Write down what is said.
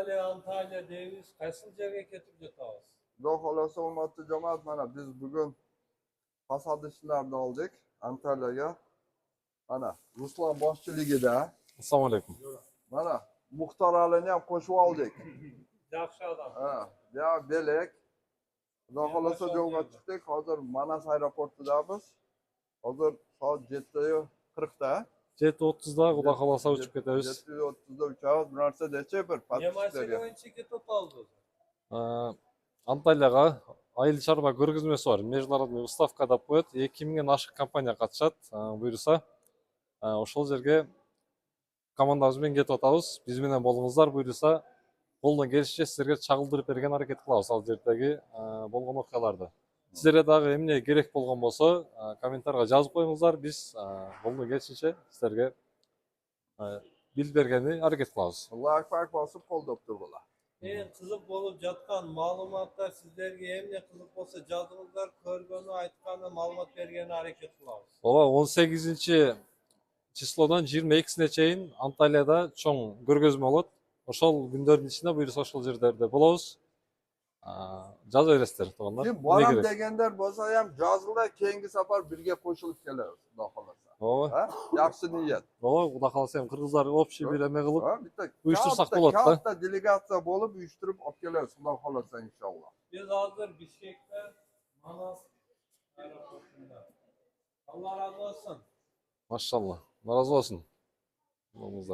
Antalya deymiz. Qaysi joyga ketib ketamiz? Xudo xolasa hurmatli jamoat, mana biz bugun fasad ishlarni oldik Antalyaga. Mana Ruslan boshchiligida. Assalomu alaykum. Mana Muxtor Alini ham qo'shib oldik. Yaxshi odam. Ha, ya Belek. Xudo xolasa yo'lga chiqdik. Hozir Manas aeroportidamiz. Hozir soat 7:40da. 7:30da Xudo xolasa uchib ketamiz. 7:30da uchamiz. Bir narsa dechi bir Yemasiga o'yinchi ketib qoldi. Antalyaga айыл чарба көргөзмөсү бар. Международный выставка деп коет. 2000ден ашык компания катышат. Буюрса, ошол жерге командабыз менен кетип атабыз. Биз менен болуңуздар, буюрса, колдон келишинче силерге чагылдырып берген аракет кылабыз ал жердеги болгон окуяларды. Силерге дагы эмне керек болгон болсо, комментарийга жазып коюңуздар. Биз колдон келишинче силерге билип бергени аракет кылабыз. Like bosib qo'llab turdilar. Eng qiziq bo'lib жатқан ma'lumotlar sizlarga emne qiziq bo'lsa yozingizlar, ko'rgani, aytgani, ma'lumot bergani harakat qilamiz. Ооба, 18 числодан 22-сине чейин Анталияда чоң көргөзмө болот. Ошол күндөрдүн ичинде буюрса ошол жерлерде болобуз. Жаза бересиздер, туугандар. Kim boram deganlar bo'lsa ham yozinglar, keyingi safar birga qo'shilib kelamiz, Xudo xolasa. Ооба. Ha? Yaxshi niyat. Ооба, Кудай кааласа эми кыргыздар общий бир эме кылып Ha, bitta uyushtursak болот да. katta delegatsiya bo'lib uyushtirib olib kelamiz, Xudo xolasa inshaalloh. Biz hozir Bishkekda Manas aeroportunda. Allah razı olsun. Машалла. Наразы болсун. Болуңуздар.